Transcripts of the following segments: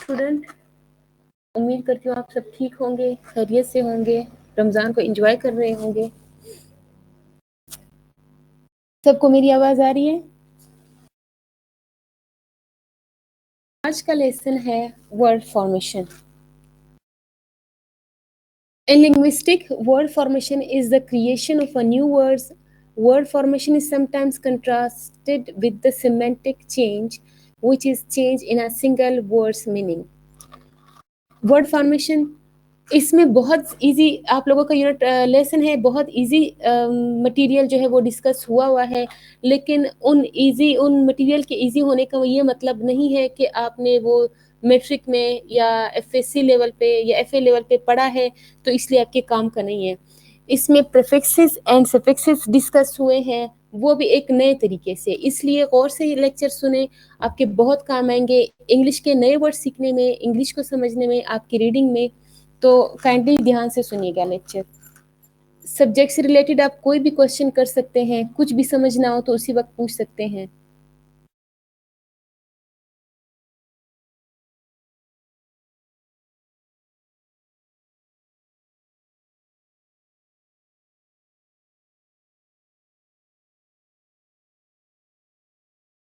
Student, उम्मीद करती हूँ आप सब ठीक होंगे, खैरियत से होंगे, रमज़ान को एंजॉय कर रहे होंगे। सबको मेरी आवाज़ आ रही है? आज का लेसन है word formation. In linguistic, word formation is the creation of a new words. Word formation is sometimes contrasted with the semantic change, which is change in a single word's meaning. Word formation इसमें बहुत easy आप लोगों का unit lesson है, बहुत easy material जो है वो डिस्कस हुआ है, लेकिन उन मटेरियल के इजी होने का ये मतलब नहीं है कि आपने वो मैट्रिक में या एफएससी लेवल पे या एफए लेवल पे पढ़ा है तो इसलिए आपके काम का नहीं है। इसमें प्रीफिक्सेस एंड सफिक्सेस डिस्कस हुए हैं, वो भी एक नए तरीके से, इसलिए गौर से ये लेक्चर सुने, आपके बहुत काम आएंगे इंग्लिश के नए वर्ड सीखने में, इंग्लिश को समझने में, आपकी रीडिंग में। तो काइंडली ध्यान से सुनिएगा लेक्चर। सब्जेक्ट से रिलेटेड आप कोई भी क्वेश्चन कर सकते हैं, कुछ भी समझना हो तो उसी वक्त पूछ सकते हैं।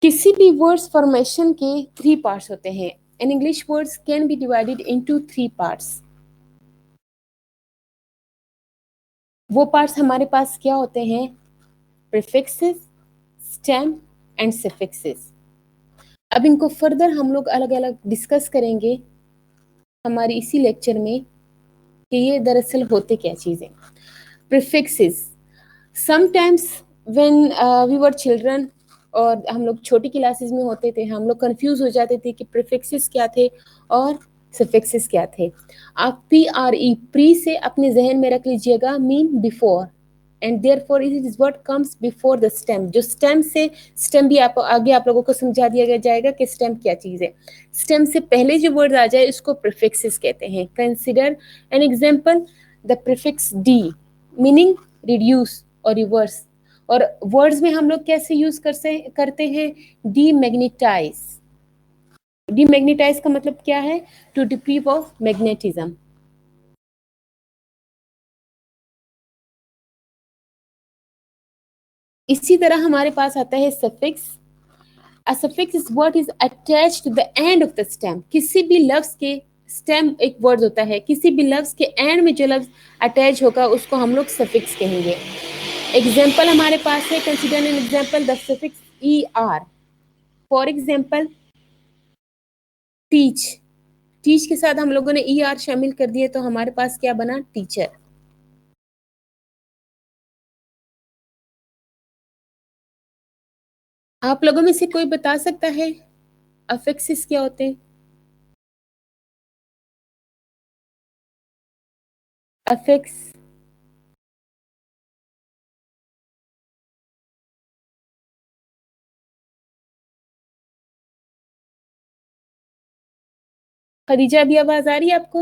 किसी भी वर्ड्स फॉर्मेशन के 3 पार्ट्स होते हैं। In English words can be divided into 3 parts. वो पार्ट्स हमारे पास क्या होते हैं? Prefixes, stem and suffixes. अब इनको फर्दर हम लोग अलग अलग डिस्कस करेंगे हमारी इसी लेक्चर में कि ये दरअसल होते क्या चीजें। Prefixes, sometimes when we were children और हम लोग छोटी क्लासेस में होते थे, हम लोग कंफ्यूज हो जाते थे कि प्रीफिक्सेस क्या थे और सफिक्सेस क्या थे। आप PRE प्री से अपने जहन में रख लीजिएगा, mean before, and therefore it is what comes before the stem. जो स्टेम से, स्टेम भी आप आगे आप लोगों को समझा दिया जाएगा कि स्टेम क्या चीज है। स्टेम से पहले जो वर्ड आ जाए इसको प्रीफिक्सेस कहते हैं। Consider an example, the prefix D meaning reduce और रिवर्स। और वर्ड्स में हम लोग कैसे यूज करते हैं? डीमैग्नेटाइज। डीमैग्नेटाइज का मतलब क्या है? To deprive of magnetism. इसी तरह हमारे पास आता है suffix. A suffix is what is attached to the end of the stem. किसी भी लफ्ज के स्टेम एक वर्ड होता है, किसी भी लफ्ज के एंड में जो लफ्ज अटैच होगा उसको हम लोग सफिक्स कहेंगे। एग्जाम्पल हमारे पास है, consider an example, the suffix ER। For example teach. Teach के साथ हम लोगों ने ER शामिल कर दिए तो हमारे पास क्या बना? टीचर। आप लोगों में से कोई बता सकता है अफिक्सिस क्या होते हैं? अफिक्स खदीजा, अभी आवाज आ रही है आपको?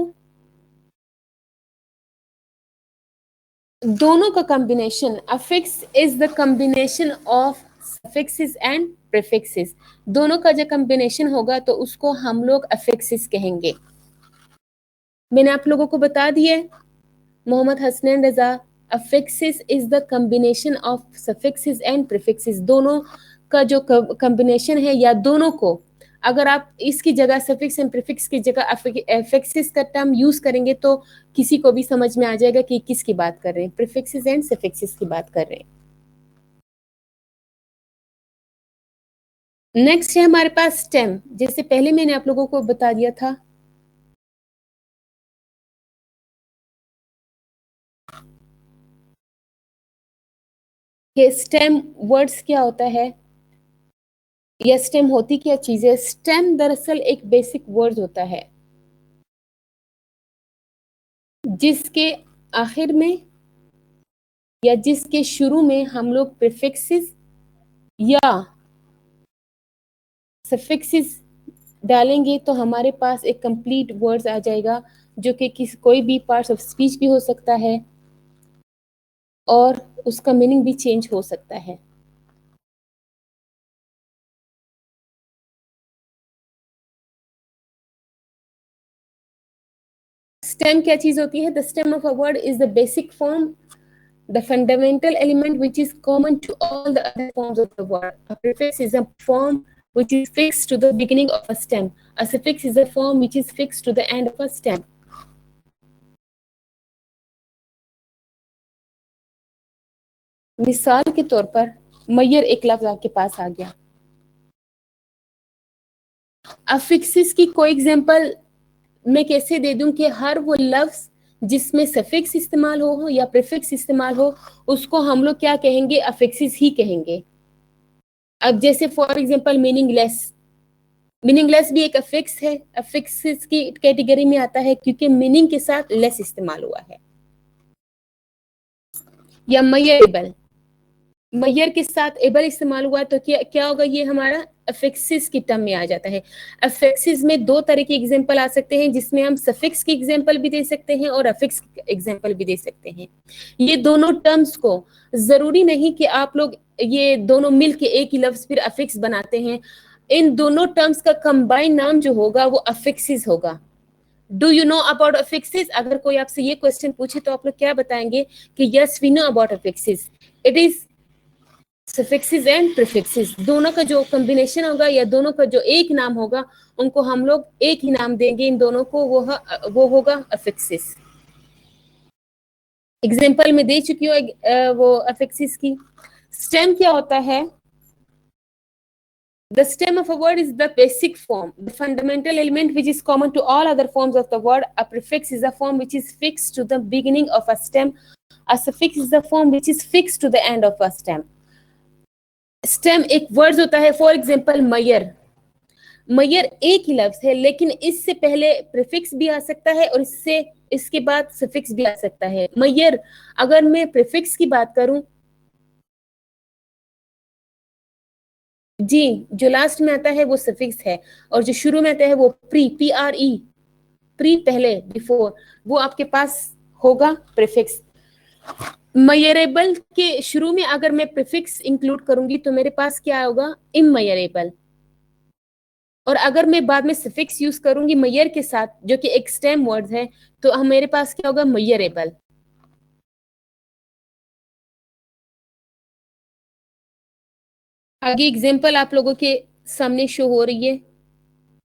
दोनों का combination, affix is the combination of suffixes and prefixes. दोनों का जब कॉम्बिनेशन होगा तो उसको हम लोग अफिक्सिस कहेंगे। मैंने आप लोगों को बता दिया, Mohammad Hasnain Raza, affixes is the combination of suffixes and prefixes. दोनों का जो कॉम्बिनेशन है या दोनों को अगर आप इसकी जगह सफिक्स एंड प्रीफिक्स की जगह अफिक्सिस का टर्म यूज करेंगे तो किसी को भी समझ में आ जाएगा कि किसकी बात कर रहे हैं, प्रीफिक्सेस एंड सफिक्सेस की बात कर रहे हैं। नेक्स्ट है हमारे पास स्टेम। जैसे पहले मैंने आप लोगों को बता दिया था, कि स्टेम वर्ड्स क्या होता है या स्टेम होती क्या चीज है। स्टेम दरअसल एक बेसिक वर्ड होता है जिसके आखिर में या जिसके शुरू में हम लोग प्रीफिक्सेस या सफिक्सेस डालेंगे तो हमारे पास एक कंप्लीट वर्ड्स आ जाएगा, जो कि कोई भी पार्ट्स ऑफ स्पीच भी हो सकता है और उसका मीनिंग भी चेंज हो सकता है। स्टेम क्या चीज होती है? The stem of a word is the basic form, the fundamental element which is common to all the other forms of the word. A prefix is a form which is fixed to the beginning of a stem. A suffix is a form which is fixed to the end of a stem. मिसाल के तौर पर मैयर एक लफ्ज आपके पास आ गया। अफिक्सिस की कोई एग्जांपल मैं कैसे दे दूं कि हर वो लफ्ज जिसमें सफिक्स इस्तेमाल हो या प्रीफिक्स इस्तेमाल हो उसको हम लोग क्या कहेंगे? अफिक्सिस ही कहेंगे। अब जैसे फॉर एग्जांपल मीनिंगलेस, मीनिंगलेस भी एक अफिक्स है, अफिक्सिस की कैटेगरी में आता है क्योंकि मीनिंग के साथ लेस इस्तेमाल हुआ है। या मैयरेबल, मैयर के साथ एबल इस्तेमाल हुआ तो क्या क्या होगा? ये हमारा अफिक्सिस की टर्म में आ जाता है। अफिक्सिस में दो तरह के एग्जांपल आ सकते हैं जिसमें हम सफिक्स की एग्जांपल भी दे सकते हैं और अफिक्स एग्जांपल भी दे सकते हैं। ये दोनों टर्म्स को जरूरी नहीं कि आप लोग ये दोनों मिलके एक ही लफ्ज फिर अफिक्स बनाते हैं। इन दोनों टर्म्स का कंबाइन नाम जो होगा वो अफिक्सिस होगा। Do you know about affixes? अगर कोई आपसे ये क्वेश्चन पूछे तो आप लोग क्या बताएंगे कि yes we know about affixes. It is suffixes and prefixes, दोनों का जो कॉम्बिनेशन होगा या दोनों का जो एक नाम होगा उनको हम लोग एक ही नाम देंगे इन दोनों को, वो होगा अफिक्सिस। एग्जांपल में दे चुकी हूँ वो अफिक्सिस की। स्टेम क्या होता है? The stem of a word is the basic form, the fundamental element which is common to all other forms of the word. A prefix is a form which is fixed to the beginning of a stem. A suffix is a form which is fixed to the end of a stem. Stem एक word होता है, for example Maihar. Maihar एक ही लफ्ज है लेकिन इससे पहले prefix भी आ सकता है और इसके बाद सफिक्स भी आ सकता है। मैयर अगर मैं प्रीफिक्स की बात करूं, जी जो लास्ट में आता है वो सफिक्स है और जो शुरू में आता है वो PRE, प्री पहले, बिफोर, वो आपके पास होगा प्रीफिक्स। मैयरेबल के शुरू में अगर मैं प्रीफिक्स इंक्लूड करूंगी तो मेरे पास क्या होगा? इमैयरेबल। और अगर मैं बाद में सफिक्स यूज करूंगी मैयर के साथ जो कि एक स्टेम वर्ड है तो मेरे पास क्या होगा? मैयरेबल। आगे एग्जांपल आप लोगों के सामने शो हो रही है,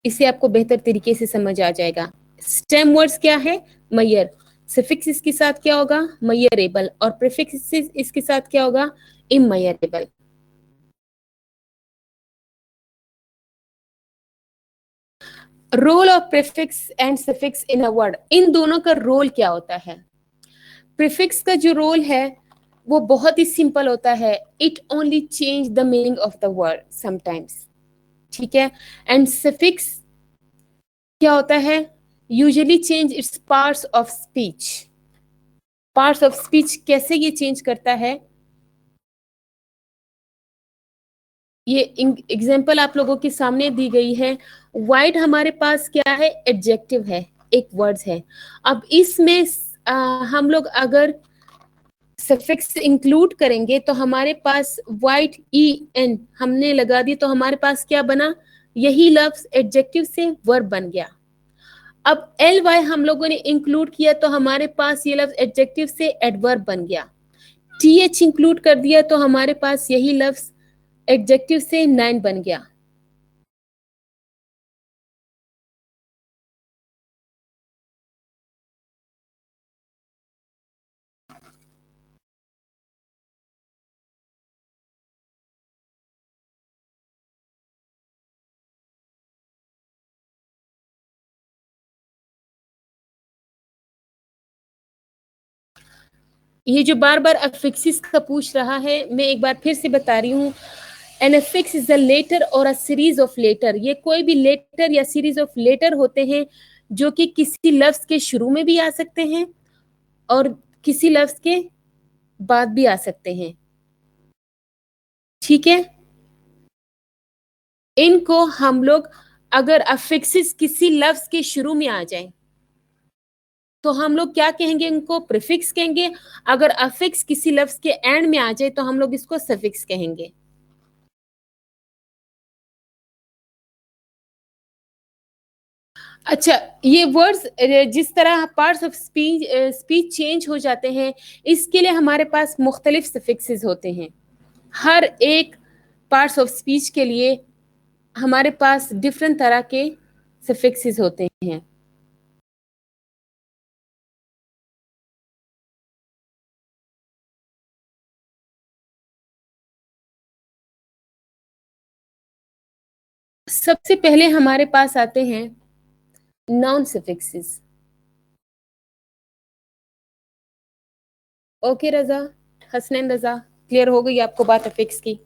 इसे आपको बेहतर तरीके से समझ आ जाएगा। स्टेम वर्ड्स क्या है? मैयर। सफिक्स इसके साथ क्या होगा? मैयरेबल। और प्रीफिक्स इसके साथ क्या होगा? इमैयरेबल। Role of prefix and suffix in a word, इन दोनों का रोल क्या होता है? प्रीफिक्स का जो रोल है वो बहुत ही सिंपल होता है। It only change the meaning of the word sometimes, ठीक है। एंड सफिक्स क्या होता है? Usually change its parts of speech. Parts of speech कैसे ये चेंज करता है? ये एग्जांपल आप लोगों के सामने दी गई है। वाइट हमारे पास क्या है? एडजेक्टिव है, एक वर्ड्स है। अब इसमें हम लोग अगर सफिक्स इंक्लूड करेंगे तो हमारे पास वाइट EN हमने लगा दी तो हमारे पास क्या बना? यही लफ्ज एडजेक्टिव से वर्ब बन गया। अब LY हम लोगों ने इंक्लूड किया तो हमारे पास ये लफ्ज एडजेक्टिव से एडवर्ब बन गया। TH इंक्लूड कर दिया तो हमारे पास यही लफ्ज एडजेक्टिव से नाउन बन गया। ये जो बार बार अफिक्सिस का पूछ रहा है, मैं एक बार फिर से बता रही हूँ। An affix is a letter और अ सीरीज ऑफ लेटर। ये कोई भी लेटर या सीरीज ऑफ लेटर होते हैं जो कि किसी लफ्ज के शुरू में भी आ सकते हैं और किसी लफ्ज के बाद भी आ सकते हैं, ठीक है। इनको हम लोग अगर अफिक्सिस किसी लफ्ज के शुरू में आ जाए तो हम लोग क्या कहेंगे? इनको प्रीफिक्स कहेंगे। अगर अफिक्स किसी लफ्ज के एंड में आ जाए तो हम लोग इसको सफिक्स कहेंगे। अच्छा, ये वर्ड्स जिस तरह पार्ट्स ऑफ स्पीच चेंज हो जाते हैं, इसके लिए हमारे पास मुख्तलिफ सफिक्सेस होते हैं। हर एक पार्ट्स ऑफ स्पीच के लिए हमारे पास डिफरेंट तरह के सफिक्सेस होते हैं। सबसे पहले हमारे पास आते हैं नाउन सफिक्सेस। ओके रजा, हसनैन रजा, क्लियर हो गई आपको बात अफिक्स की?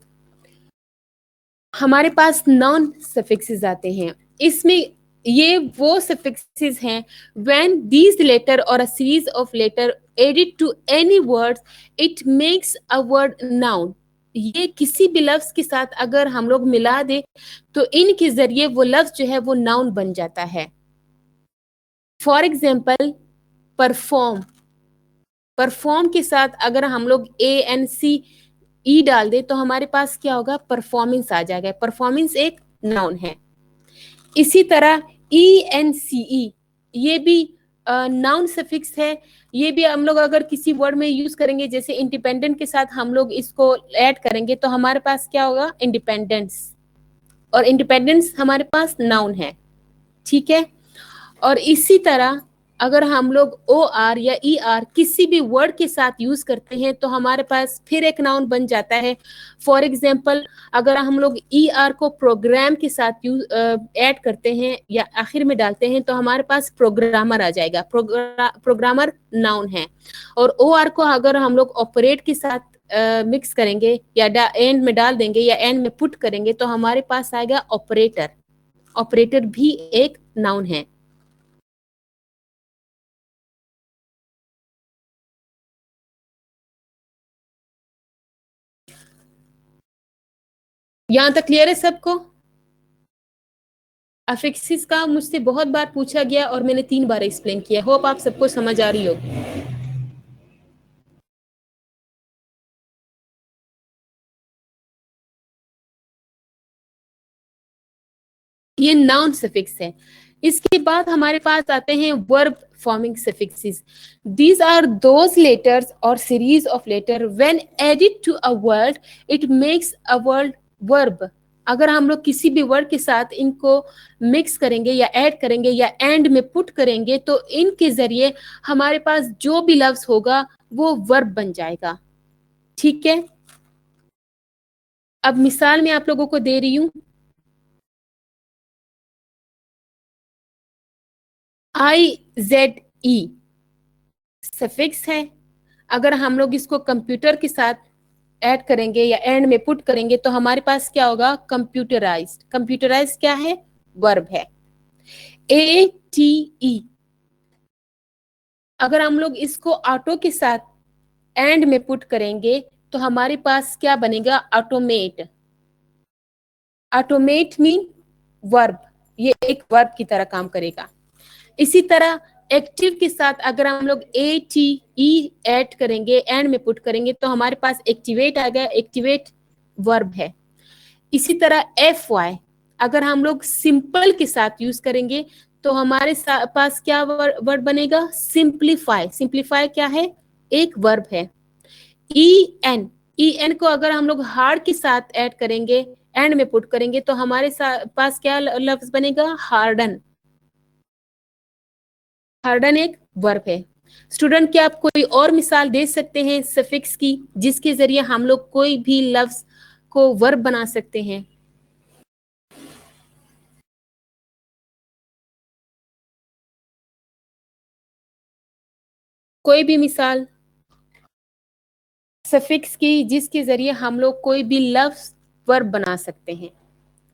हमारे पास नाउन सफिक्सेस आते हैं। इसमें ये वो सफिक्सेस हैं व्हेन दीज लेटर और a series of letter added to any word it makes a word noun. ये किसी भी लफ्ज के साथ अगर हम लोग मिला दे तो इनके जरिए वो लफ्ज जो है वो नाउन बन जाता है। For example, perform. परफॉर्म के साथ अगर हम लोग ANCE डाल दे तो हमारे पास क्या होगा? परफॉर्मेंस आ जाएगा। परफॉर्मेंस एक नाउन है। इसी तरह ENCE, ये भी नाउन सफिक्स है। ये भी हम लोग अगर किसी वर्ड में यूज करेंगे, जैसे इंडिपेंडेंट के साथ हम लोग इसको ऐड करेंगे तो हमारे पास क्या होगा? इंडिपेंडेंस। और इंडिपेंडेंस हमारे पास नाउन है। ठीक है। और इसी तरह अगर हम लोग OR या ER किसी भी वर्ड के साथ यूज करते हैं तो हमारे पास फिर एक नाउन बन जाता है। फॉर एग्जाम्पल, अगर हम लोग ER को प्रोग्राम के साथ ऐड करते हैं या आखिर में डालते हैं तो हमारे पास प्रोग्रामर आ जाएगा। प्रोग्रामर नाउन है। और OR को अगर हम लोग ऑपरेट के साथ मिक्स करेंगे या एंड में डाल देंगे या एंड में पुट करेंगे तो हमारे पास आएगा ऑपरेटर। ऑपरेटर भी एक नाउन है। यहाँ तक क्लियर है सबको? अफिक्सिस का मुझसे बहुत बार पूछा गया और मैंने 3 बार एक्सप्लेन किया। होप आप सबको समझ आ रही होगी। ये नाउन सफिक्स है। इसके बाद हमारे पास आते हैं verb forming suffixes. These are those letters और series of letter when added to a word it makes a word verb. अगर हम लोग किसी भी वर्ड के साथ इनको मिक्स करेंगे या ऐड करेंगे या एंड में पुट करेंगे तो इनके जरिए हमारे पास जो भी लफ्ज होगा वो वर्ब बन जाएगा। ठीक है। अब मिसाल मैं आप लोगों को दे रही हूं। IZE सफिक्स है। अगर हम लोग इसको कंप्यूटर के साथ ऐड करेंगे या एंड में पुट करेंगे तो हमारे पास क्या होगा? कंप्यूटराइज्ड। कंप्यूटराइज्ड क्या है? वर्ब है। ATE, अगर हम लोग इसको ऑटो के साथ एंड में पुट करेंगे तो हमारे पास क्या बनेगा? ऑटोमेट। Automate mean verb. ये एक वर्ब की तरह काम करेगा। इसी तरह एक्टिव के साथ अगर हम लोग ATE ऐड करेंगे, एंड में पुट करेंगे तो हमारे पास एक्टिवेट आ गया। एक्टिवेट वर्ब है। इसी तरह FY अगर हम लोग सिंपल के साथ यूज करेंगे तो हमारे पास क्या वर्ड बनेगा? सिंप्लीफाई। सिंप्लीफाई क्या है? एक वर्ब है। EN को अगर हम लोग हार्ड के साथ ऐड करेंगे, एंड में पुट करेंगे तो हमारे पास क्या लफ्ज बनेगा? हार्डन। हार्डन एक वर्ब है। स्टूडेंट, क्या आप कोई और मिसाल दे सकते हैं सफिक्स की जिसके जरिए हम लोग कोई भी लफ्ज को वर्ब बना सकते हैं? कोई भी मिसाल सफिक्स की जिसके जरिए हम लोग कोई भी लफ्ज वर्ब बना सकते हैं।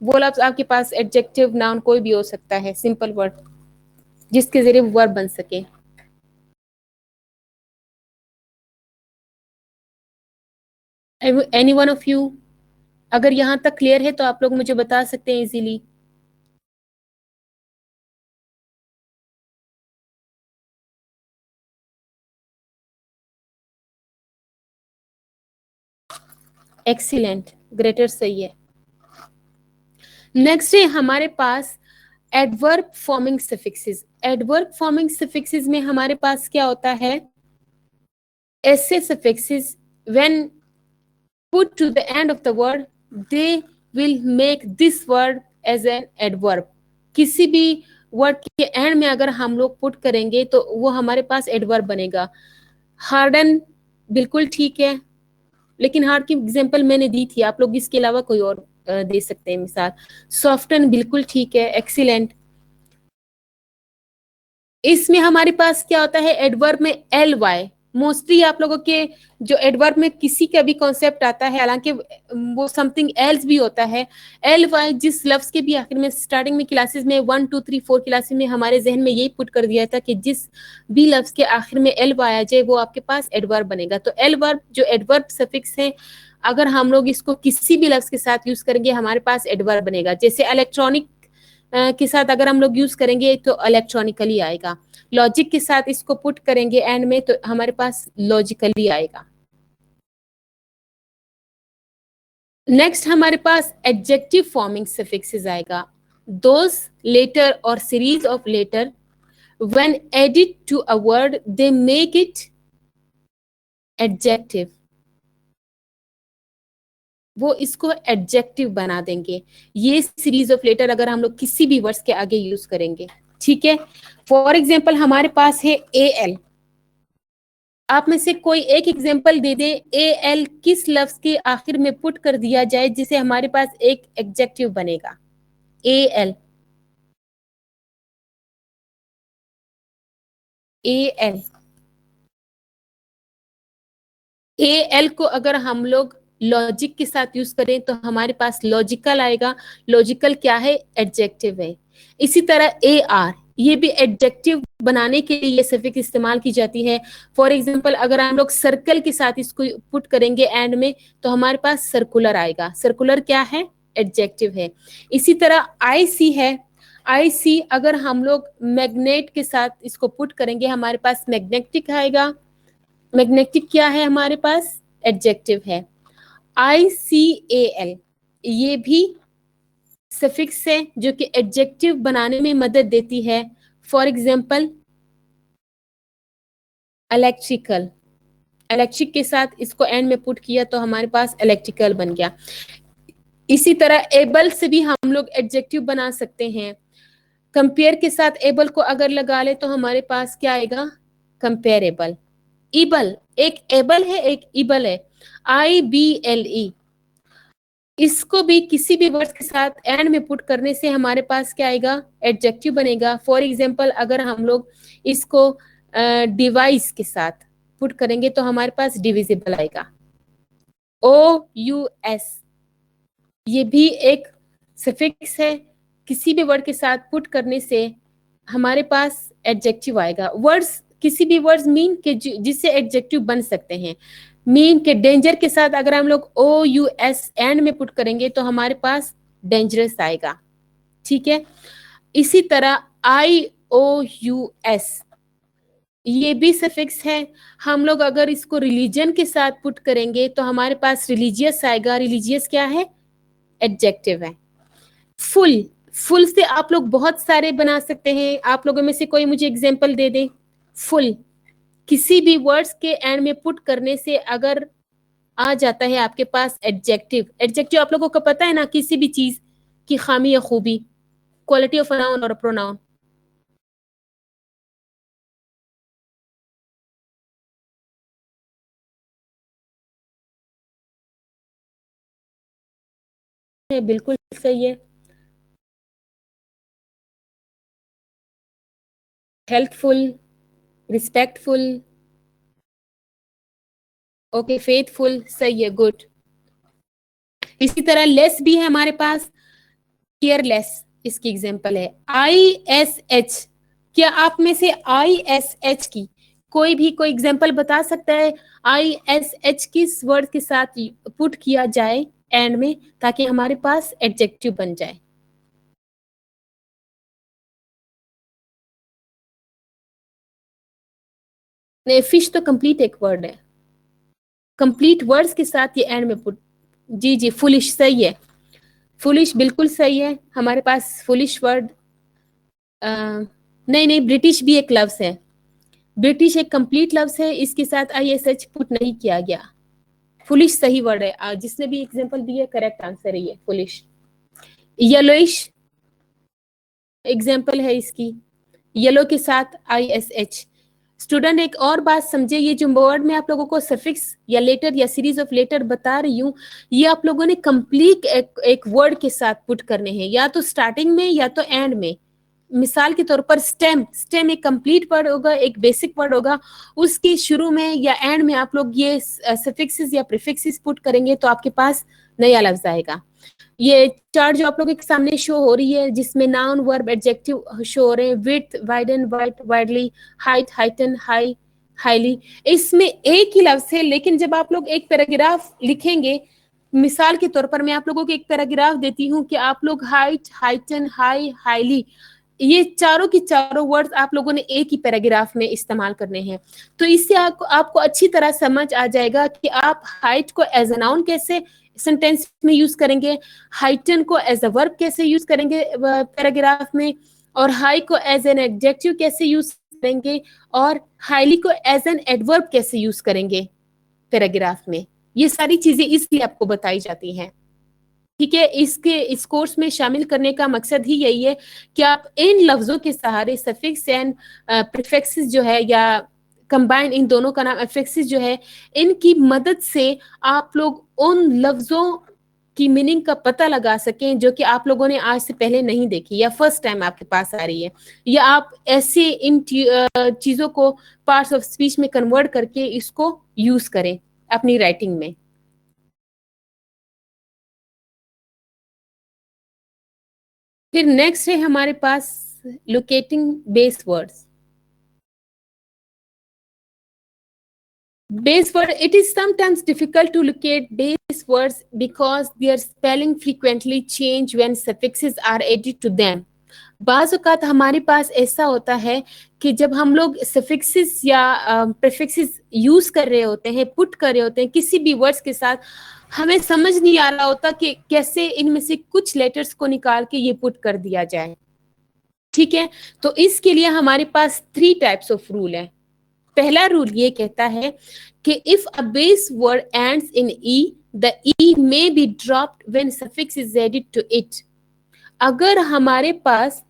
वो लफ्ज आपके पास एडजेक्टिव नाउन कोई भी हो सकता है, सिंपल वर्ड जिसके जरिए वर्ब बन सके। Any one of you? अगर यहाँ तक क्लियर है तो आप लोग मुझे बता सकते हैं इजीली। एक्सीलेंट, ग्रेटर, सही है। नेक्स्ट है हमारे पास adverb forming suffixes, adverb forming suffixes में हमारे पास क्या होता है, ऐसे suffixes when put to the end of the word they will make this word as an adverb. किसी भी वर्ड के एंड में अगर हम लोग पुट करेंगे तो वो हमारे पास एडवर्ब बनेगा। हार्डन बिल्कुल ठीक है, लेकिन हार्ड की एग्जांपल मैंने दी थी, आप लोग इसके अलावा कोई और दे सकते हैं मिसाल। सॉफ्टन बिल्कुल ठीक है, एक्सीलेंट। इसमें हमारे पास क्या होता है, एडवर्ब में एल वाई, मोस्टली आप लोगों के जो एडवर्ब में किसी का भी कॉन्सेप्ट आता है, हालांकि वो समथिंग एल्स भी होता है। एल वाई जिस लफ्ज के भी आखिर में स्टार्टिंग में क्लासेस में 1 2 3 4 क्लासेस में हमारे जहन में यही पुट कर दिया था कि जिस भी लफ्ज के आखिर में एल वाई आ जाए वो आपके पास एडवर्ब बनेगा। तो एल वर्ब जो एडवर्ब सफिक्स है, अगर हम लोग इसको किसी भी लफ्ज के साथ यूज करेंगे हमारे पास एडवर्ब बनेगा। जैसे इलेक्ट्रॉनिक के साथ अगर हम लोग यूज करेंगे तो इलेक्ट्रॉनिकली आएगा, लॉजिक के साथ इसको पुट करेंगे एंड में तो हमारे पास लॉजिकली आएगा। नेक्स्ट हमारे पास एडजेक्टिव फॉर्मिंग सफिक्सेस आएगा। दोज लेटर और series of letter when added to a word they make it adjective, वो इसको एडजेक्टिव बना देंगे। ये सीरीज ऑफ लेटर अगर हम लोग किसी भी वर्ड्स के आगे यूज करेंगे, ठीक है। फॉर एग्जाम्पल हमारे पास है ए एल, आप में से कोई एक example they they, A L किस लफ्ज के आखिर में पुट कर दिया जाए जिसे हमारे पास एक एडजेक्टिव बनेगा। A L, A L, A L को अगर हम लोग लॉजिक के साथ यूज करें तो हमारे पास लॉजिकल आएगा। लॉजिकल क्या है, एडजेक्टिव है। इसी तरह ए आर, ये भी एडजेक्टिव बनाने के लिए ये सफिक्स इस्तेमाल की जाती है। फॉर एग्जांपल अगर हम लोग सर्कल के साथ इसको पुट करेंगे एंड में तो हमारे पास सर्कुलर आएगा। सर्कुलर क्या है, एडजेक्टिव है। इसी तरह आई सी है, आई सी अगर हम लोग मैग्नेट के साथ इसको पुट करेंगे हमारे पास मैग्नेटिक आएगा। मैग्नेटिक क्या है हमारे पास, एडजेक्टिव है। आई सी ए एल, ये भी सफिक्स है जो कि एडजेक्टिव बनाने में मदद देती है। फॉर एग्जाम्पल इलेक्ट्रिकल, इलेक्ट्रिक के साथ इसको एंड में पुट किया तो हमारे पास इलेक्ट्रिकल बन गया। इसी तरह एबल से भी हम लोग एडजेक्टिव बना सकते हैं। कंपेयर के साथ एबल को अगर लगा ले तो हमारे पास क्या आएगा, कंपेरेबल। इबल, एक एबल है एक इबल है, आई बी एल ई, इसको भी किसी भी वर्ड के साथ एंड में पुट करने से हमारे पास क्या आएगा, एडजेक्टिव बनेगा। फॉर एग्जाम्पल अगर हम लोग इसको डिवाइस के साथ पुट करेंगे तो हमारे पास डिविजिबल आएगा। ओ यू एस, ये भी एक सफिक्स है, किसी भी वर्ड के साथ पुट करने से हमारे पास एडजेक्टिव आएगा। वर्ड्स, किसी भी वर्ड्स मीन के जिससे एडजेक्टिव बन सकते हैं। मीन के डेंजर के साथ अगर हम लोग ओ यू एस एंड में पुट करेंगे तो हमारे पास डेंजरस आएगा, ठीक है। इसी तरह आई ओ यू एस, ये भी सफिक्स है। हम लोग अगर इसको रिलीजन के साथ पुट करेंगे तो हमारे पास रिलीजियस आएगा। रिलीजियस क्या है, एडजेक्टिव है। फुल, फुल से आप लोग बहुत सारे बना सकते हैं। आप लोगों में से कोई मुझे एग्जांपल दे दे। फुल किसी भी वर्ड्स के एंड में पुट करने से अगर आ जाता है आपके पास एडजेक्टिव। एडजेक्टिव आप लोगों को पता है ना, किसी भी चीज की खामी या खूबी, क्वालिटी ऑफ अ नाउन और प्रोनाउन। बिल्कुल सही है। हेल्पफुल, रिस्पेक्टफुल, ओके, फेथफुल, सही है, गुड। इसी तरह लेस भी है हमारे पास, केयरलेस इसकी एग्जांपल है। आई एस एच, क्या आप में से आई एस एच की कोई भी कोई एग्जांपल बता सकता है, आई एस एच किस वर्ड के साथ पुट किया जाए एंड में ताकि हमारे पास एडजेक्टिव बन जाए। नहीं, फिश तो कंप्लीट एक वर्ड है, कंप्लीट वर्ड्स के साथ ये एंड में पुट। जी फुलिश सही है, फुलिश बिल्कुल सही है, हमारे पास फुलिश वर्ड नहीं नहीं, ब्रिटिश भी एक लफ्ज है, ब्रिटिश एक कंप्लीट लफ्ज है, इसके साथ ISH पुट नहीं किया गया। फुलिश सही वर्ड है, जिसने भी एग्जांपल दिए करेक्ट आंसर है ये फुलिश। येलोइश एग्जांपल है इसकी, येलो के साथ ISH। स्टूडेंट एक और बात समझे, ये जो वर्ड में आप लोगों को सफिक्स या लेटर या सीरीज ऑफ लेटर बता रही हूँ, ये आप लोगों ने कंप्लीट एक वर्ड के साथ पुट करने हैं, या तो स्टार्टिंग में या तो एंड में। मिसाल के तौर पर स्टेम, स्टेम एक कंप्लीट वर्ड होगा, एक बेसिक वर्ड होगा, उसके शुरू में या एंड में आप लोग ये सफिक्सेस या प्रीफिक्सेस पुट करेंगे तो आपके पास नया लफ्ज आएगा। ये चार्ट जो आप लोगों के सामने शो हो रही है, जिसमें नाउन वर्ब एडजेक्टिव शो हो रहे हैं, width widen white widely, height heighten high highly, इसमें एक ही लफ्ज है, लेकिन जब आप लोग एक पैराग्राफ लिखेंगे, मिसाल के तौर पर मैं आप लोगों को एक पैराग्राफ देती हूँ कि आप लोग हाइट हाइटन हाई हाईली, ये चारों की चारों वर्ड्स आप लोगों ने एक ही पैराग्राफ में इस्तेमाल करने हैं। तो इससे आपको अच्छी तरह समझ आ जाएगा कि आप हाइट को एज अ नाउन कैसे सेंटेंस में यूज करेंगे, हाइटन को एज अ वर्ब कैसे यूज करेंगे पैराग्राफ में, और हाई को एज एन एडजेक्टिव कैसे यूज करेंगे, और हाईली को एज एन एडवर्ब कैसे यूज करेंगे पैराग्राफ में। ये सारी चीजें इसलिए आपको बताई जाती हैं। ठीक है, इस कोर्स में शामिल करने का मकसद ही यही है कि आप इन लफ्जों के सहारे सफिक्स एंड प्रीफिक्सेस जो है, या कंबाइन इन दोनों का नाम अफिक्सेस जो है, इनकी मदद से आप लोग उन लफ्जों की मीनिंग का पता लगा सकें जो कि आप लोगों ने आज से पहले नहीं देखी या फर्स्ट टाइम आपके पास आ रही है, या आप ऐसे इन चीजों को पार्ट्स ऑफ स्पीच में कन्वर्ट करके इसको यूज करें अपनी राइटिंग में। फिर नेक्स्ट है हमारे पास locating base words. Base word, it is sometimes difficult to locate base words because their spelling frequently change when suffixes are added to them. बाज़ औक़ात हमारे पास ऐसा होता है कि जब हम लोग सफिक्सेस या प्रीफिक्सेस यूज कर रहे होते हैं, पुट कर रहे होते हैं किसी भी वर्ड्स के साथ, हमें समझ नहीं आ रहा होता कि कैसे इनमें से कुछ लेटर्स को निकाल के ये पुट कर दिया जाए। ठीक है, तो इसके लिए हमारे पास 3 टाइप्स ऑफ रूल है। पहला रूल ये कहता है कि if a base word ends in e, the e may be dropped when suffix is added to it. अगर हमारे पास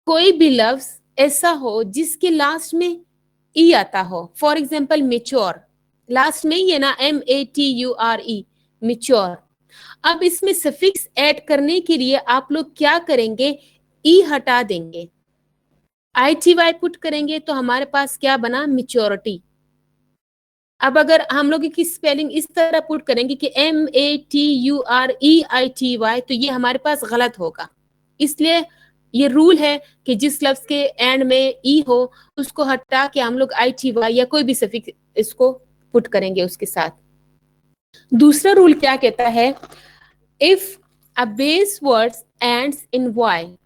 कोई भी लफ्ज ऐसा हो जिसके लास्ट में ई आता हो, फॉर एग्जाम्पल मेच्योर, लास्ट में ही है ना MATURE, मेच्योर। अब इसमें सफिक्स ऐड करने के लिए आप लोग क्या करेंगे, ई हटा देंगे, ITY पुट करेंगे, तो हमारे पास क्या बना, मेच्योरिटी। अब अगर हम लोग की स्पेलिंग इस तरह पुट करेंगे कि MATUREITY, तो ये हमारे पास गलत होगा। इसलिए ये रूल है कि जिस लफ्ज के एंड में ई हो उसको हटा के हम लोग ITY या कोई भी सफिक्स इसको पुट करेंगे उसके साथ। दूसरा रूल क्या कहता है, if a base word ends in y,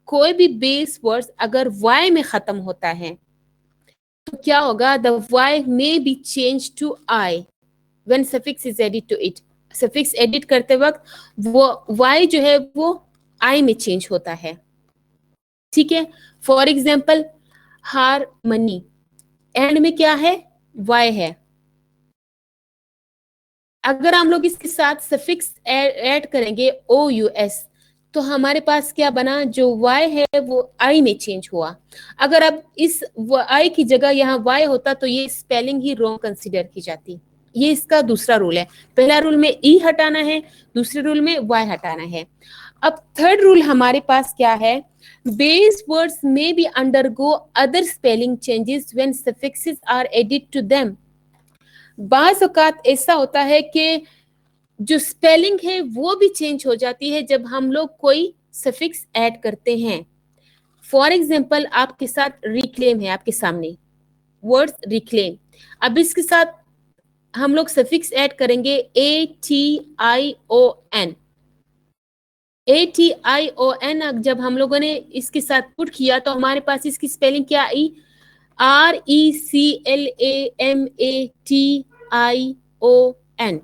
कोई भी बेस वर्ड अगर वाई में खत्म होता है तो क्या होगा, the y may be change to I when suffix is added to it. Suffix edit करते वक्त वो वाई जो है वो आई में चेंज होता है। ठीक है, फॉर एग्जाम्पल हार मनी, एंड में क्या है, वाई है। अगर हम लोग इसके साथ सफिक्स ऐड करेंगे OUS, तो हमारे पास क्या बना, जो y है वो i में चेंज हुआ। अगर अब इस i की जगह यहाँ y होता तो ये स्पेलिंग ही रॉन्ग कंसीडर की जाती। ये इसका दूसरा रूल है। पहला रूल में e हटाना है, दूसरे रूल में y हटाना है। अब थर्ड रूल हमारे पास क्या है, बेस वर्ड्स में be undergo other spelling changes when suffixes are added to them. बाज़ औक़ात ऐसा होता है कि जो स्पेलिंग है वो भी चेंज हो जाती है जब हम लोग कोई सफिक्स ऐड करते हैं। फॉर एग्जाम्पल आपके साथ रिक्लेम है, आपके सामने वर्ड रिक्लेम, अब इसके साथ हम लोग सफिक्स ऐड करेंगे ATION। ATION जब हम लोगों ने इसके साथ पुट किया तो हमारे पास इसकी स्पेलिंग क्या आई, RECLAMATION।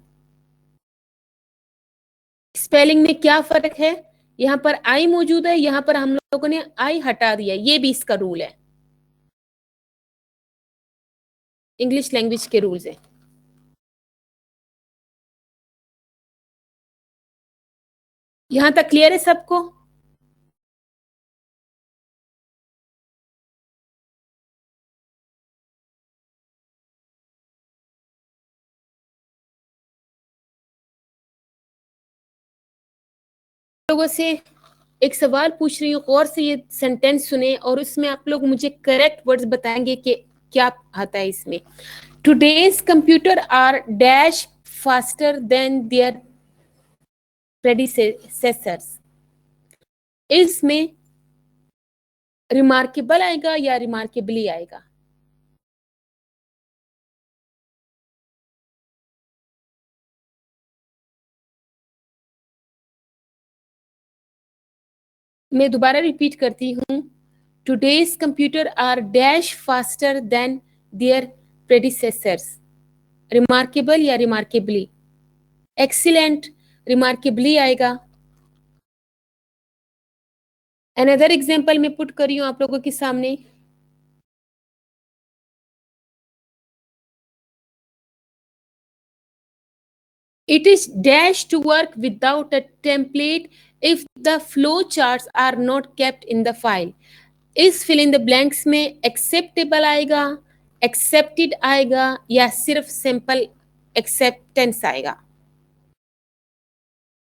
स्पेलिंग में क्या फर्क है, यहाँ पर आई मौजूद है, यहाँ पर हम लोगों ने आई हटा दिया, ये भी इसका रूल है, इंग्लिश लैंग्वेज के रूल्स है। यहाँ तक क्लियर है सबको? लोगों से एक सवाल पूछ रही हूँ, गौर से ये सेंटेंस सुने और उसमें आप लोग मुझे करेक्ट वर्ड्स बताएंगे कि क्या आता है इसमें। Today's computer are dash faster than their predecessors, इसमें रिमार्केबल आएगा या रिमार्केबली आएगा? मैं दोबारा रिपीट करती हूँ, today's computer are dash faster than their predecessors, remarkable या रिमार्केबली? एक्सीलेंट, रिमार्केबली आएगा। अनदर एग्जांपल मैं पुट कर रही हूँ आप लोगों के सामने। It is dash to work without a template if the flow charts are not kept in the file. इस fill in the blanks में acceptable आएगा, accepted आएगा या सिर्फ simple acceptance आएगा?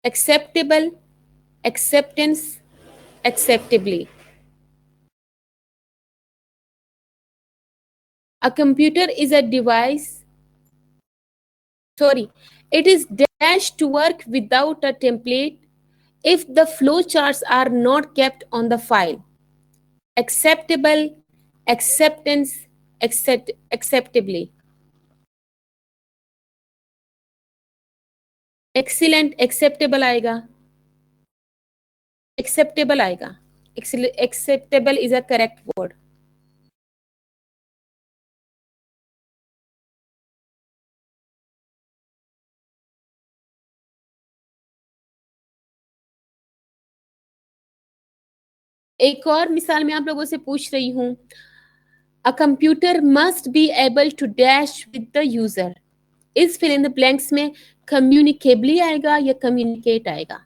Acceptable, acceptance, acceptably. A computer is a device. Sorry, it is dash to work without a template if the flow charts are not kept on the file. Acceptable, acceptance, acceptably. Excellent, acceptable आएगा, acceptable आएगा, acceptable is a correct word. एक और मिसाल मैं आप लोगों से पूछ रही हूँ, a computer must be able to dash with the user. इस fill in the blanks में communicably आएगा या communicate आएगा?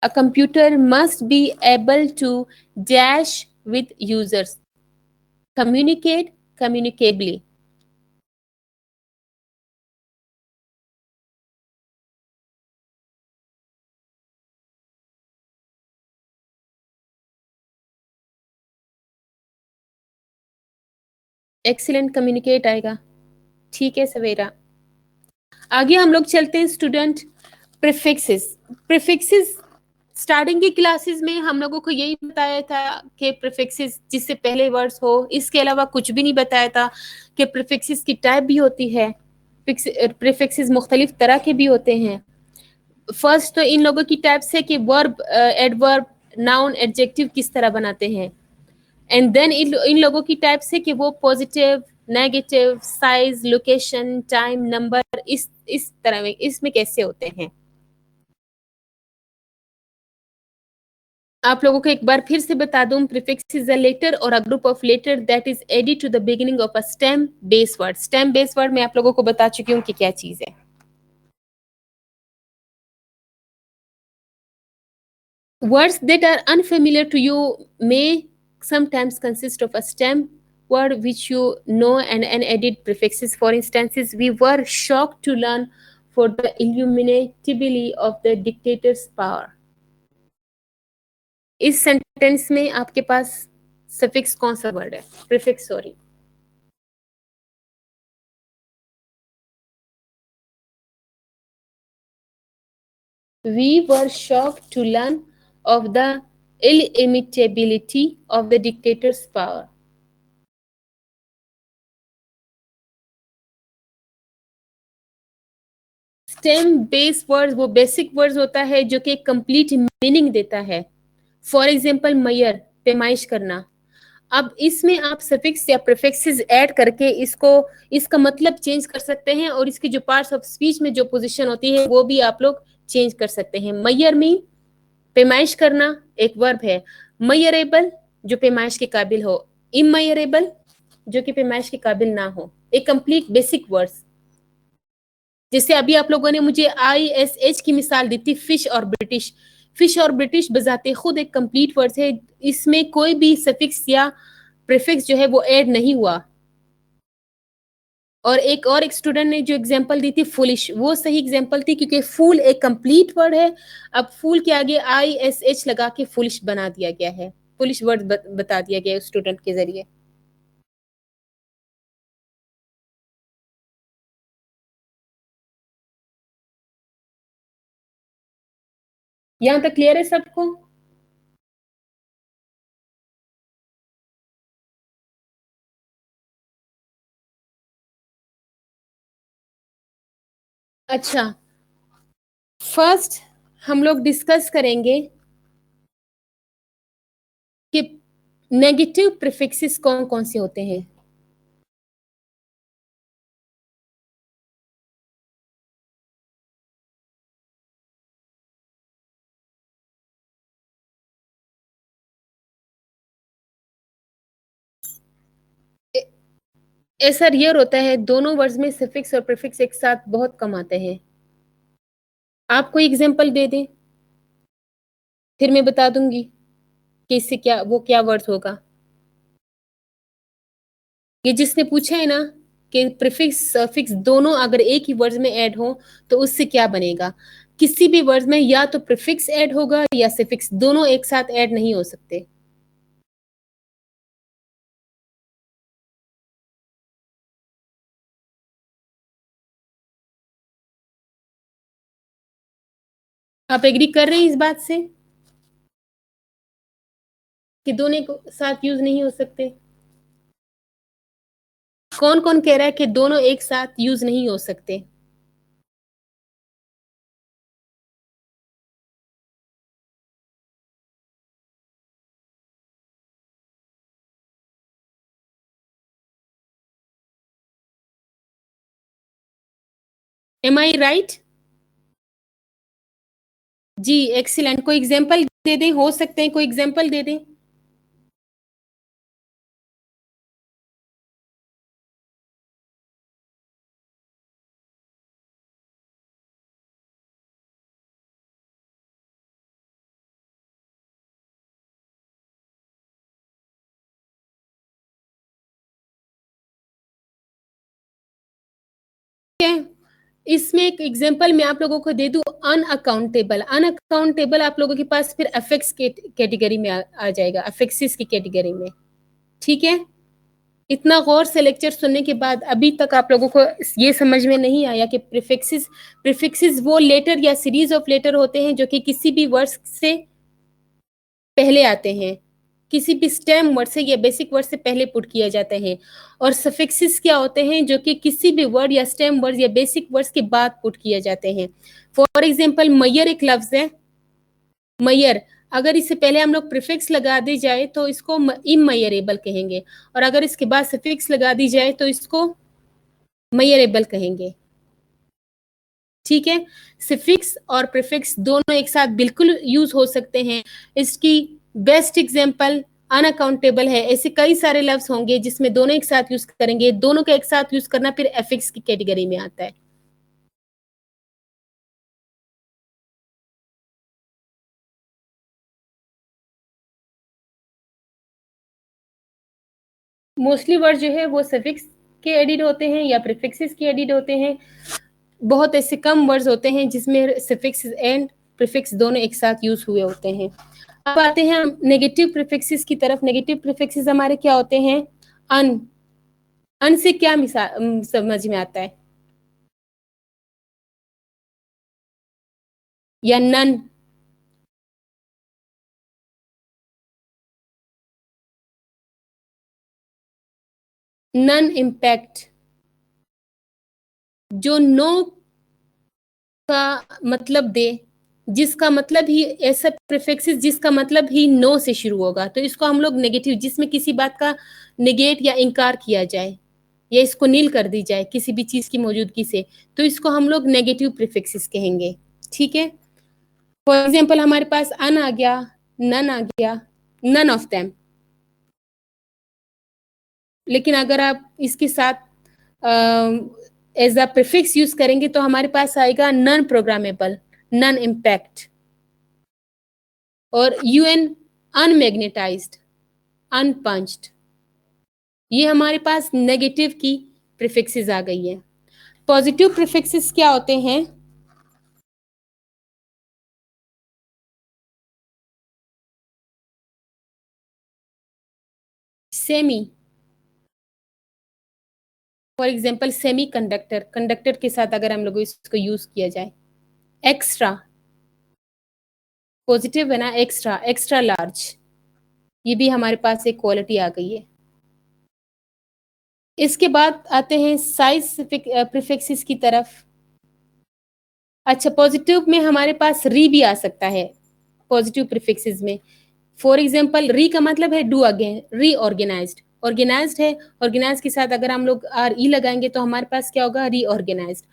A computer must be able to dash with users. Communicate, communicably. Excellent, communicate आएगा। ठीक है सवेरा, आगे हम लोग चलते हैं स्टूडेंट, प्रीफिक्सेस। प्रीफिक्सेस स्टार्टिंग की क्लासेस में हम लोगों को यही बताया था कि प्रीफिक्सेस जिससे पहले वर्ड्स हो, इसके अलावा कुछ भी नहीं बताया था कि प्रीफिक्सेस की टाइप भी होती है, प्रीफिक्सेस मुख्तलिफ तरह के भी होते हैं। फर्स्ट तो इन लोगों की टाइप्स है कि वर्ब, एडवर्ब, नाउन, एडजेक्टिव किस तरह बनाते हैं, एंड देन इन लोगों की टाइप से कि वो positive, negative, size, location, time, number, इस तरह में इसमें कैसे होते हैं। आप लोगों को एक बार फिर से बता दूं, प्रीफिक्स इज अ लेटर और a group of letter that is added to the beginning of a stem base word. Stem base word मैं आप लोगों को बता चुकी हूँ कि क्या चीज है। Words that are unfamiliar to you may sometimes consist of a stem word which you know and added prefixes. For instance, we were shocked to learn for the illuminability of the dictator's power. इस sentence में आपके पास suffix कौन सा word है? Prefix, sorry. We were shocked to learn of the illimitability of the dictator's power. Stem base word वो basic word होता है जो कि कंप्लीट मीनिंग देता है। फॉर एग्जाम्पल मयर, पैमाइश करना। अब इसमें आप सफिक्स या प्रीफिक्सेस ऐड करके इसका मतलब चेंज कर सकते हैं और इसकी जो पार्ट्स ऑफ स्पीच में जो पोजीशन होती है वो भी आप लोग चेंज कर सकते हैं। मयर मीन पैमाइश करना एक वर्ब है। मयरेबल जो पैमाइश के काबिल हो, इमयरेबल जो कि पैमाइश के काबिल ना हो। एक कंप्लीट बेसिक वर्ड्स, जैसे अभी आप लोगों ने मुझे ISH की मिसाल दी थी, फिश और ब्रिटिश। फिश और ब्रिटिश बजाते खुद एक कंप्लीट वर्ड है, इसमें कोई भी सफिक्स या प्रीफिक्स जो है वो ऐड नहीं हुआ। और एक स्टूडेंट ने जो एग्जांपल दी थी फुलिश, वो सही एग्जांपल थी, क्योंकि फूल एक कंप्लीट वर्ड है। अब फूल के आगे ISH लगा के फुलिश बना दिया गया है, फुलिश वर्ड बता दिया गया है स्टूडेंट के जरिए। यहाँ तक क्लियर है सबको? अच्छा, फर्स्ट हम लोग डिस्कस करेंगे कि नेगेटिव प्रीफिक्सेस कौन कौन से होते हैं। ऐसा रियर होता है, दोनों वर्ड्स में सफिक्स और प्रीफिक्स एक साथ बहुत कम आते हैं। आप कोई एग्जांपल दे दें, फिर मैं बता दूंगी कि इससे क्या, वो क्या वर्ड होगा। ये जिसने पूछा है ना कि प्रीफिक्स सफिक्स दोनों अगर एक ही वर्ड में ऐड हो तो उससे क्या बनेगा। किसी भी वर्ड में या तो प्रीफिक्स ऐड होगा या सफिक्स, दोनों एक साथ ऐड नहीं हो सकते। आप एग्री कर रहे हैं इस बात से कि दोनों को साथ यूज नहीं हो सकते? कौन कौन कह रहा है कि दोनों एक साथ यूज नहीं हो सकते? एम आई राइट? जी एक्सीलेंट। कोई एग्जांपल दे दें, हो सकते हैं कोई एग्जांपल दे दें। है, इसमें एक एग्जांपल मैं आप लोगों को दे दूं, अनअकाउंटेबल। अनअकाउंटेबल आप लोगों के पास फिर अफेक्ट्स के कैटेगरी में आ जाएगा, अफेक्सिस की कैटेगरी में। ठीक है, इतना गौर से लेक्चर सुनने के बाद अभी तक आप लोगों को ये समझ में नहीं आया कि प्रीफिक्सेस, प्रीफिक्सेस वो लेटर या सीरीज ऑफ लेटर होते हैं जो कि किसी भी वर्ड से पहले आते हैं, किसी भी स्टेम वर्ड से या बेसिक वर्ड से पहले पुट किया जाते हैं। और सफिक्सेस क्या होते हैं, जो कि किसी भी वर्ड या स्टेम वर्ड या बेसिक वर्ड्स के बाद पुट किए जाते हैं। फॉर एग्जांपल मैयर एक लफ्ज है, मैयर, अगर इससे पहले हम लोग प्रीफिक्स लगा दी जाए तो इसको इमयरेबल कहेंगे, और अगर इसके बाद सफिक्स लगा दी जाए तो इसको मयरेबल कहेंगे। ठीक है, सफिक्स और प्रीफिक्स दोनों एक साथ बिल्कुल यूज हो सकते हैं। इसकी बेस्ट एग्जांपल अनअकाउंटेबल है। ऐसे कई सारे लफ्ज होंगे जिसमें दोनों एक साथ यूज करेंगे, दोनों का एक साथ यूज करना फिर एफिक्स की कैटेगरी में आता है। मोस्टली वर्ड जो है वो सफिक्स के एडिड होते हैं या प्रीफिक्सेस के एडिड होते हैं। बहुत ऐसे कम वर्ड्स होते हैं जिसमें सफिक्स एंड प्रीफिक्स दोनों एक साथ यूज हुए होते हैं। अब आते हैं हम नेगेटिव प्रीफिक्सेस की तरफ। नेगेटिव प्रीफिक्सेस हमारे क्या होते हैं? अन, अन से क्या मिसाल समझ में आता है? या नन? नन इम्पैक्ट, जो नो का मतलब दे, जिसका मतलब ही ऐसा प्रीफिक्सेस जिसका मतलब ही नो से शुरू होगा, तो इसको हम लोग नेगेटिव, जिसमें किसी बात का नेगेट या इनकार किया जाए या इसको नील कर दी जाए किसी भी चीज की मौजूदगी से, तो इसको हम लोग नेगेटिव प्रीफिक्सेस कहेंगे। ठीक है, फॉर एग्जाम्पल हमारे पास अन आ गया, नन आ गया, नन ऑफ देम। लेकिन अगर आप इसके साथ एज अ प्रीफिक्स यूज करेंगे तो हमारे पास आएगा नन प्रोग्रामेबल, नन इम्पैक्ट, और यूएन अनमैग्नेटाइज्ड, अनपंच्ड। ये हमारे पास नेगेटिव की प्रीफिक्सेस आ गई है। पॉजिटिव प्रीफिक्सेस क्या होते हैं? Semi, for example semi conductor, conductor के साथ अगर हम लोग इसको यूज किया जाए। एक्स्ट्रा, पॉजिटिव है ना, एक्स्ट्रा, एक्स्ट्रा लार्ज, ये भी हमारे पास एक क्वालिटी आ गई है। इसके बाद आते हैं साइज प्रीफिक्सेस की तरफ। अच्छा, पॉजिटिव में हमारे पास री भी आ सकता है पॉजिटिव प्रीफिक्सेस में। फॉर एग्जाम्पल री का मतलब है डू अगेन, रीऑर्गेनाइज्ड, ऑर्गेनाइज्ड है, ऑर्गेनाइज के साथ अगर हम लोग आर ई लगाएंगे तो हमारे पास क्या होगा? रीऑर्गेनाइज्ड।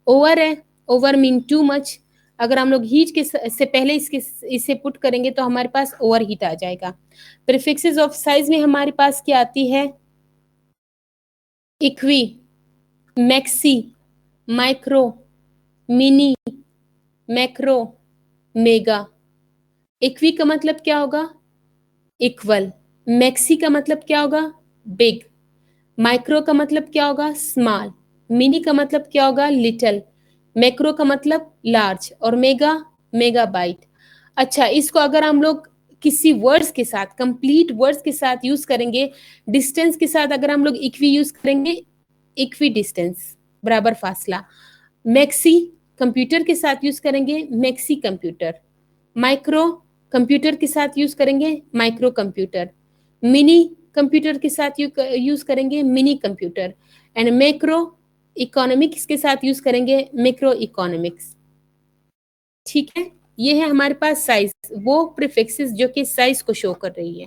ओवर है, ओवर मीन टू मच, अगर हम लोग हीट के से पहले इसे पुट करेंगे तो हमारे पास ओवर हीट आ जाएगा। प्रीफिक्सेस ऑफ साइज में हमारे पास क्या आती है? Equi, maxi, micro, mini, macro, mega. Equi का मतलब क्या होगा? इक्वल। मैक्सी का मतलब क्या होगा? बिग। माइक्रो का मतलब क्या होगा? स्मॉल। मिनी का मतलब क्या होगा? लिटिल। मैक्रो का मतलब लार्ज, और मेगा, मेगाबाइट। अच्छा, इसको अगर हम लोग किसी वर्ड्स के साथ, कंप्लीट वर्ड्स के साथ यूज करेंगे, डिस्टेंस के साथ अगर हम लोग इक्वी यूज करेंगे, इक्वी डिस्टेंस, बराबर फासला। मैक्सी कंप्यूटर के साथ यूज करेंगे, मैक्सी कंप्यूटर। माइक्रो कंप्यूटर के साथ यूज करेंगे, माइक्रो कंप्यूटर। मिनी कंप्यूटर के साथ यूज करेंगे, mini computer. And macro economics के साथ यूज करेंगे, मैक्रो इकोनॉमिक्स। ठीक है, ये है हमारे पास साइज, वो प्रीफिक्सेस जो कि साइज को शो कर रही है।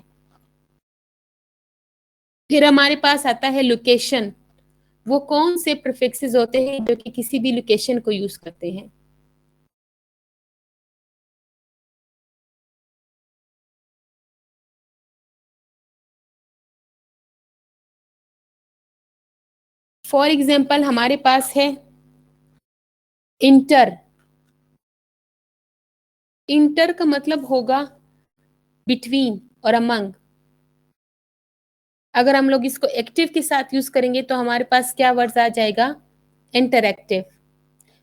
फिर हमारे पास आता है लोकेशन। वो कौन से प्रीफिक्सेस होते हैं जो कि किसी भी लोकेशन को यूज करते हैं? फॉर एग्जाम्पल हमारे पास है इंटर। इंटर का मतलब होगा बिटवीन और अमंग। अगर हम लोग इसको एक्टिव के साथ यूज करेंगे तो हमारे पास क्या वर्ड आ जाएगा? इंटरएक्टिव।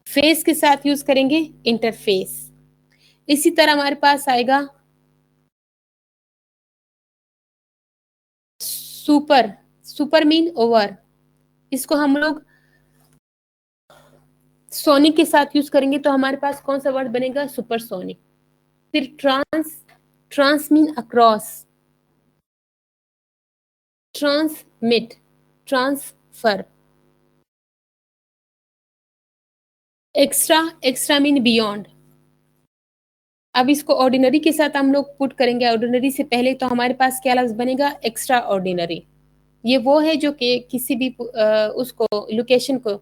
फेस के साथ यूज करेंगे, इंटरफेस। इसी तरह हमारे पास आएगा सुपर। सुपर मीन ओवर, इसको हम लोग सोनिक के साथ यूज करेंगे तो हमारे पास कौन सा वर्ड बनेगा? सुपरसोनिक। फिर trans, trans mean across, transmit, transfer. Extra, extra mean beyond. अब इसको ऑर्डिनरी के साथ हम लोग पुट करेंगे, ऑर्डिनरी से पहले तो हमारे पास क्या लफ्ज बनेगा? Extra ordinary. ये वो है जो कि किसी भी उसको लोकेशन को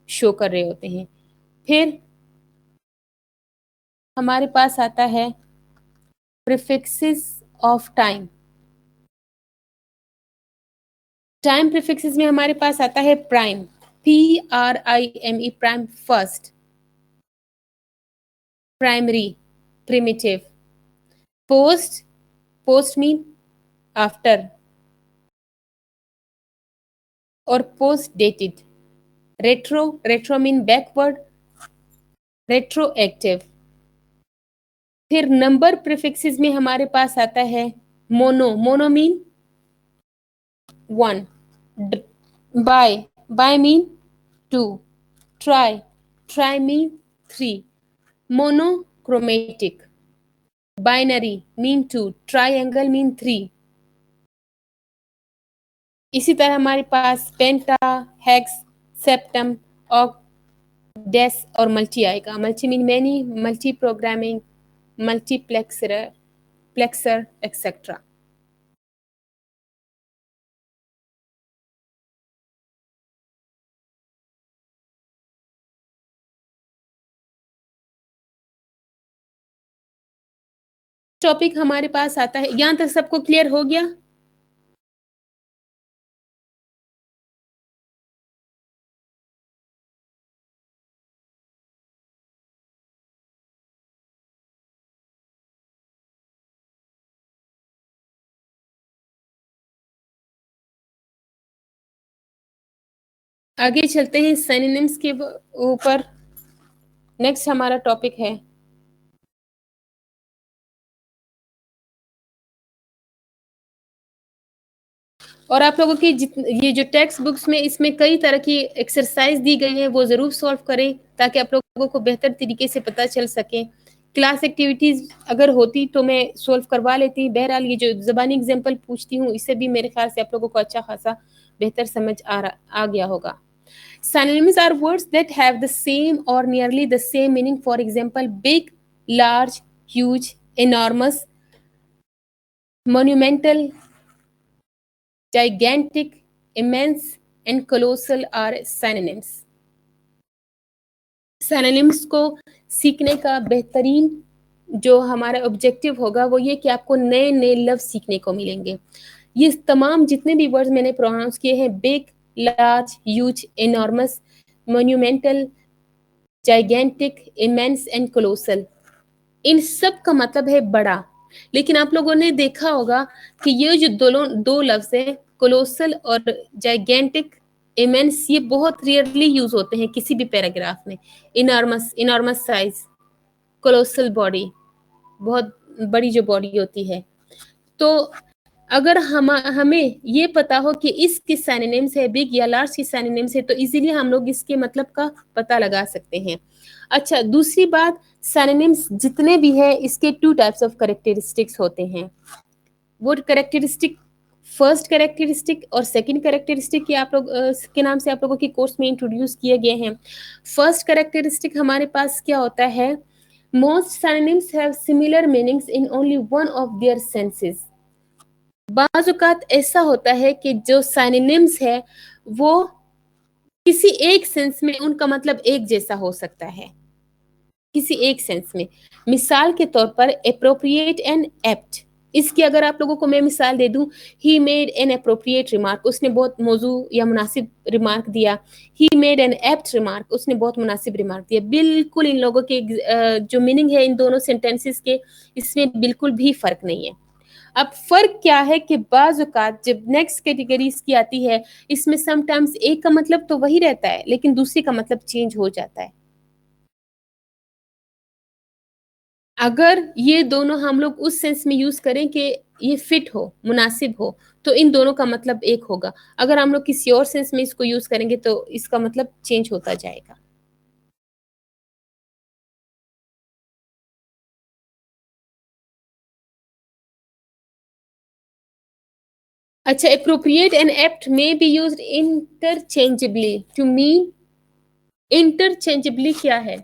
शो कर रहे होते हैं। फिर हमारे पास आता है prefixes of time. Time prefixes में हमारे पास आता है prime, PRIME, prime first, primary, primitive. Post, post mean after, और post dated. Retro, retro mean backward, retroactive. फिर नंबर प्रीफिक्सेस में हमारे पास आता है mono, mono mean one. Bi, bi mean two. Tri, tri mean three. Monochromatic, binary mean two, triangle mean three. इसी तरह हमारे पास पेंटा, हेक्स, सेप्टम, ऑक्डेस और मल्टी आएगा। Multi mean many, multi programming, multiplexer, plexer etcetera. Topic हमारे पास आता है, यहाँ तक सबको क्लियर हो गया? आगे चलते हैं सिनोनिम्स के ऊपर। नेक्स्ट हमारा टॉपिक है और आप लोगों की ये जो टेक्स्ट बुक्स में इसमें कई तरह की एक्सरसाइज दी गई है, वो जरूर सॉल्व करें ताकि आप लोगों को बेहतर तरीके से पता चल सके। क्लास एक्टिविटीज अगर होती तो मैं सॉल्व करवा लेती। बहरहाल ये जो ज़बानी एग्जाम्पल पूछती हूँ इससे भी मेरे ख्याल से आप लोगों को अच्छा खासा बेहतर समझ आ गया होगा। Synonyms are words that have the same or nearly the same meaning. For example, big, large, huge, enormous, monumental, gigantic, immense, and colossal are synonyms. Synonyms को सीखने का बेहतरीन जो हमारा ऑब्जेक्टिव होगा वो ये कि आपको नए नए लफ्ज सीखने को मिलेंगे। ये तमाम जितने भी वर्ड्स मैंने प्रोनाउंस किए हैं, big, large, huge, enormous, monumental, gigantic, immense and colossal, इन सब का मतलब है बड़ा। लेकिन आप लोगों ने देखा होगा कि ये जो दो लफ्ज है, कोलोसल और जाइगेंटिक, इमेंस, ये बहुत रेयरली यूज होते हैं किसी भी पैराग्राफ में। Enormous, enormous size, colossal body, बहुत बड़ी जो बॉडी होती है। तो अगर हमें ये पता हो कि इसके सिनोनिम्स है बिग या लार्ज की सिनोनिम्स है, तो इजीली हम लोग इसके मतलब का पता लगा सकते हैं। अच्छा, दूसरी बात, सिनोनिम्स जितने भी है इसके टू टाइप्स ऑफ कैरेक्टरिस्टिक्स होते हैं। वो कैरेक्टरिस्टिक, फर्स्ट कैरेक्टरिस्टिक और सेकंड कैरेक्टरिस्टिक के आप लोग के नाम से आप लोगों के कोर्स में इंट्रोड्यूस किए गए हैं। फर्स्ट कैरेक्टरिस्टिक हमारे पास क्या होता है? Most synonyms have similar meanings in only one of their senses. बाज़ औक़ात ऐसा होता है कि जो सिनोनिम्स है वो किसी एक सेंस में उनका मतलब एक जैसा हो सकता है, किसी एक सेंस में। मिसाल के तौर पर एप्रोप्रिएट एंड एप्ट, इसकी अगर आप लोगों को मैं मिसाल दे दूं, he made an appropriate remark, उसने बहुत मौजू या मुनासिब रिमार्क दिया। He made an apt remark, उसने बहुत मुनासिब रिमार्क दिया। बिल्कुल इन लोगों के जो मीनिंग है इन दोनों सेंटेंसेस के, इसमें बिल्कुल भी फर्क नहीं है। अब फर्क क्या है कि बाज़ औक़ात जब नेक्स्ट कैटेगरी इसकी आती है, इसमें समटाइम्स एक का मतलब तो वही रहता है लेकिन दूसरे का मतलब चेंज हो जाता है। अगर ये दोनों हम लोग उस सेंस में यूज करें कि ये फिट हो, मुनासिब हो, तो इन दोनों का मतलब एक होगा। अगर हम लोग किसी और सेंस में इसको यूज करेंगे तो इसका मतलब चेंज होता जाएगा। अच्छा, appropriate and apt may be used interchangeably to mean, interchangeably क्या है?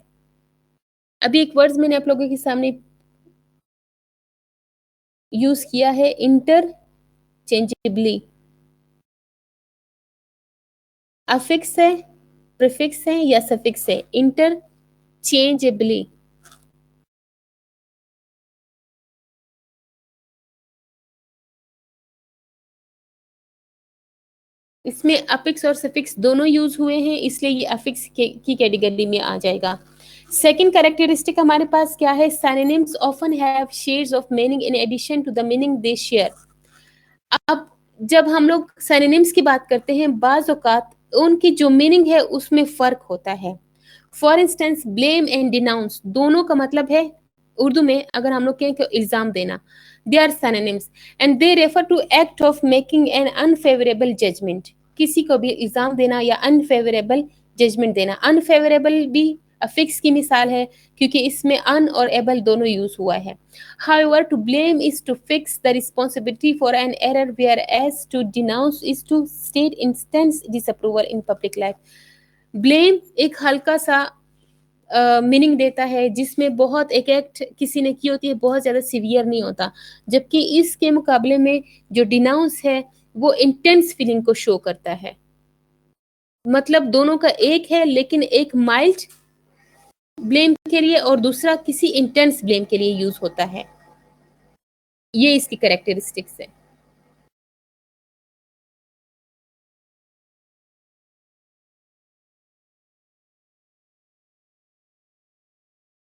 अभी एक वर्ड्स मैंने आप लोगों के सामने यूज किया है, इंटरचेंजेबली। अफिक्स है, प्रीफिक्स है या सफिक्स है? इंटरचेंजेबली। इसमें अफिक्स और सफिक्स दोनों यूज हुए हैं, इसलिए ये अफिक्स की कैटेगरी में आ जाएगा। सेकंड कैरेक्टरिस्टिक हमारे पास क्या है? Synonyms often have shades of meaning in addition to the meaning they share. अब जब हम लोग सिनोनिम्स की बात करते हैं, बाज औकात उनकी जो मीनिंग है उसमें फर्क होता है। For instance, blame and denounce दोनों का मतलब है, उर्दू में अगर हम लोग कहें कि इल्जाम देना, they are synonyms and they refer to act of making an unfavourable judgement. किसी को भी इल्जाम देना या अनफेवरेबल जजमेंट देना। अनफेवरेबल भी अफिक्स की मिसाल है क्योंकि इसमें अन और एबल दोनों यूज हुआ है। However, to blame is to fix the responsibility for an error, whereas to denounce is to state intense disapproval in public life. Blame एक हल्का सा मीनिंग देता है जिसमें बहुत एक एक्ट किसी ने की होती है, बहुत ज्यादा सीवियर नहीं होता, जबकि इसके मुकाबले में जो डिनाउंस है वो इंटेंस फीलिंग को शो करता है। मतलब दोनों का एक है लेकिन एक माइल्ड ब्लेम के लिए और दूसरा किसी इंटेंस ब्लेम के लिए यूज होता है। ये इसकी कैरेक्टरिस्टिक्स है।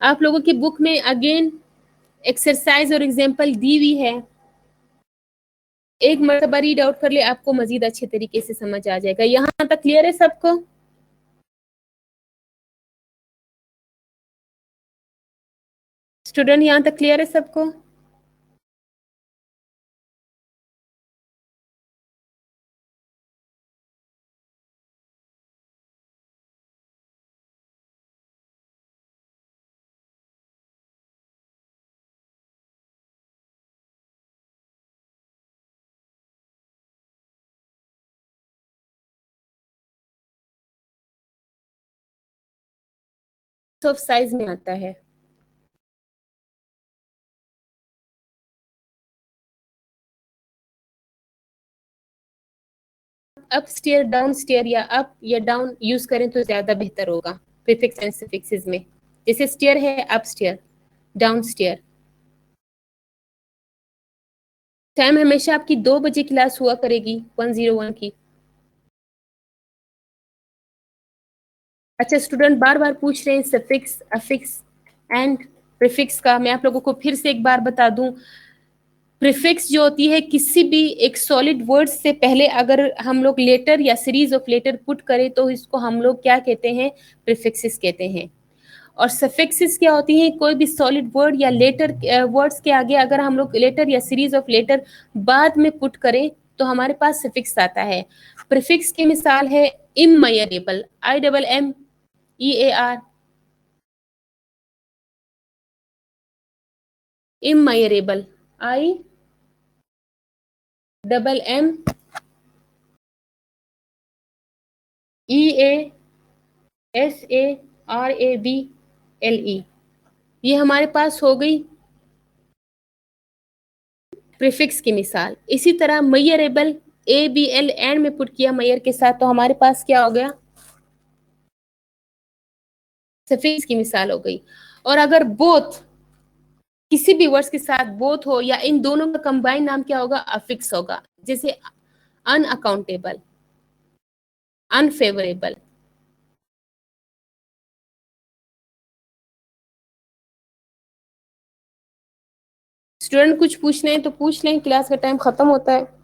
आप लोगों की बुक में अगेन एक्सरसाइज और एग्जाम्पल दी हुई है, एक मरतबा रीड आउट कर ले, आपको मजीद अच्छे तरीके से समझ आ जाएगा। यहाँ तक क्लियर है सबको? स्टूडेंट, यहाँ तक क्लियर है सबको? ऑफ साइज में आता है। अप स्टेयर, डाउन स्टेयर, या अप या डाउन यूज करें तो ज्यादा बेहतर होगा प्रीफिक्स एंड सफिक्सेस में। जैसे स्टेयर है, up stair, down stair. Time हमेशा आपकी 2 बजे क्लास हुआ करेगी 101 की। अच्छा स्टूडेंट बार बार पूछ रहे हैं सफिक्स, अफिक्स एंड प्रीफिक्स का। मैं आप लोगों को फिर से एक बार बता दूं, प्रीफिक्स जो होती है, किसी भी एक सॉलिड वर्ड से पहले अगर हम लोग लेटर या सीरीज ऑफ लेटर पुट करें तो इसको हम लोग क्या कहते हैं? प्रीफिक्सेस कहते हैं। और सफिक्सेस क्या होती हैं? कोई भी सॉलिड वर्ड या लेटर वर्ड्स के आगे अगर हम लोग लेटर या सीरीज ऑफ लेटर बाद में पुट करें तो हमारे पास सफिक्स आता है। प्रीफिक्स की मिसाल है इमयरेबल, IMMEAR, इमयरेबल, IMMEASARABLE। ये हमारे पास हो गई प्रीफिक्स की मिसाल। इसी तरह मयरेबल, ABL एंड में पुट किया मयर के साथ तो हमारे पास क्या हो गया? सफिक्स की मिसाल हो गई। और अगर बोथ, किसी भी वर्ड्स के साथ बोथ हो या इन दोनों का कंबाइन नाम क्या होगा? अफिक्स होगा। जैसे अनअकाउंटेबल, अनफेवरेबल। स्टूडेंट कुछ पूछना है तो पूछ लें, क्लास का टाइम खत्म होता है।